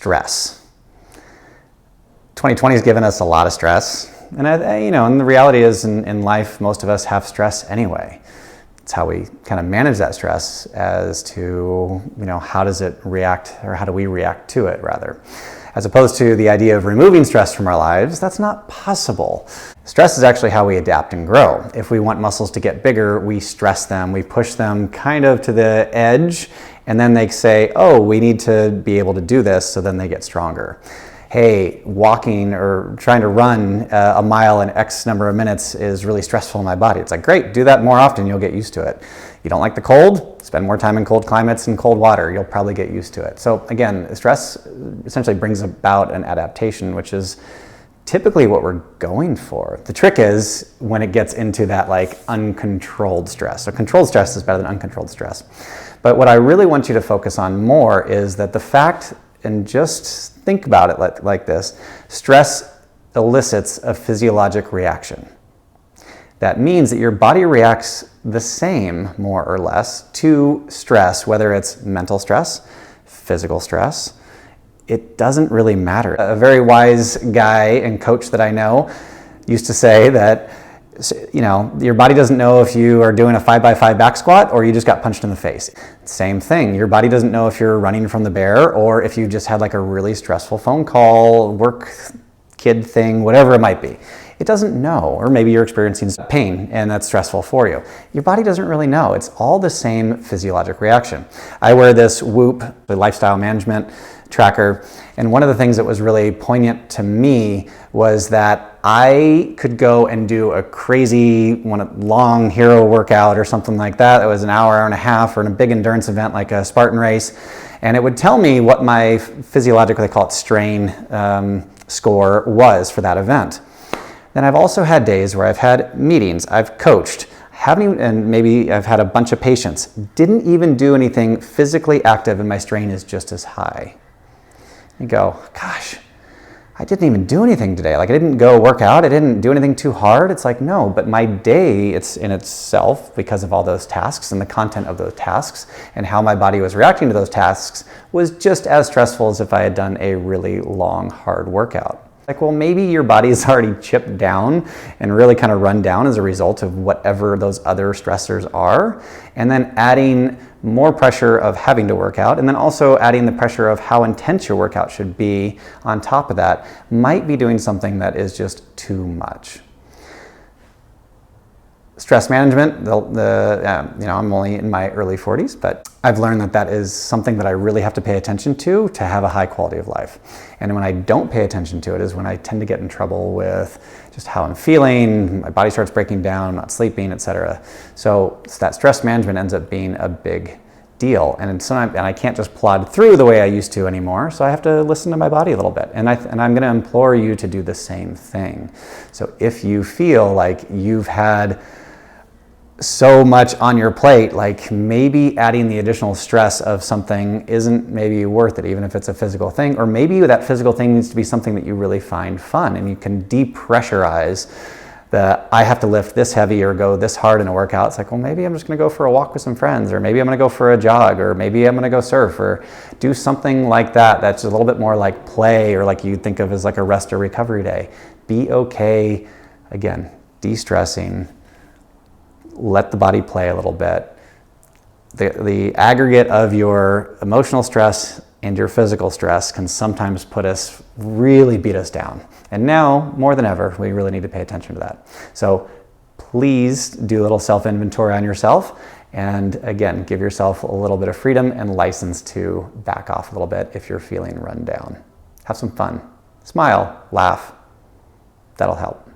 stress. 2020 has given us a lot of stress. And and the reality is in life, most of us have stress anyway. It's how we kind of manage that stress as to, how does it react, or how do we react to it rather. As opposed to the idea of removing stress from our lives, that's not possible. Stress is actually how we adapt and grow. If we want muscles to get bigger, we stress them, we push them kind of to the edge, and then they say, oh, we need to be able to do this, so then they get stronger. Hey, walking or trying to run a mile in X number of minutes is really stressful in my body. It's like, great, do that more often, you'll get used to it. You don't like the cold? Spend more time in cold climates and cold water. You'll probably get used to it. So again, stress essentially brings about an adaptation, which is typically what we're going for. The trick is when it gets into that uncontrolled stress. So controlled stress is better than uncontrolled stress. But what I really want you to focus on more is that the fact, and just think about it like this, stress elicits a physiologic reaction. That means that your body reacts the same, more or less, to stress, whether it's mental stress, physical stress. It doesn't really matter. A very wise guy and coach that I know used to say that, your body doesn't know if you are doing a 5x5 back squat or you just got punched in the face. Same thing. Your body doesn't know if you're running from the bear or if you just had a really stressful phone call, work, kid thing, whatever it might be. It doesn't know, or maybe you're experiencing pain and that's stressful for you. Your body doesn't really know. It's all the same physiologic reaction. I wear this Whoop, the lifestyle management tracker, and one of the things that was really poignant to me was that I could go and do a crazy long hero workout or something like that. That was an hour and a half, or in a big endurance event like a Spartan race, and it would tell me what my physiological, they call it strain score, was for that event. Then I've also had days where I've had meetings, I've coached, and maybe I've had a bunch of patients, didn't even do anything physically active, and my strain is just as high. You go, gosh, I didn't even do anything today. I didn't go work out, I didn't do anything too hard. It's no, but my day, it's in itself, because of all those tasks and the content of those tasks and how my body was reacting to those tasks, was just as stressful as if I had done a really long, hard workout. Well, maybe your body is already chipped down and really kind of run down as a result of whatever those other stressors are, and then adding more pressure of having to work out, and then also adding the pressure of how intense your workout should be on top of that, might be doing something that is just too much. Stress management, I'm only in my early 40s, but I've learned that is something that I really have to pay attention to have a high quality of life. And when I don't pay attention to it is when I tend to get in trouble with just how I'm feeling, my body starts breaking down, I'm not sleeping, etc. So that stress management ends up being a big deal. And I can't just plod through the way I used to anymore, so I have to listen to my body a little bit. And I'm going to implore you to do the same thing. So if you feel like you've had so much on your plate, maybe adding the additional stress of something isn't maybe worth it, even if it's a physical thing, or maybe that physical thing needs to be something that you really find fun, and you can depressurize I have to lift this heavy or go this hard in a workout. It's well, maybe I'm just going to go for a walk with some friends, or maybe I'm going to go for a jog, or maybe I'm going to go surf, or do something like that that's a little bit more like play, or you'd think of as a rest or recovery day. Be okay, again, de-stressing. Let the body play a little bit. The aggregate of your emotional stress and your physical stress can sometimes really beat us down. And now, more than ever, we really need to pay attention to that. So please do a little self-inventory on yourself, and again, give yourself a little bit of freedom and license to back off a little bit if you're feeling run down. Have some fun. Smile, laugh. That'll help.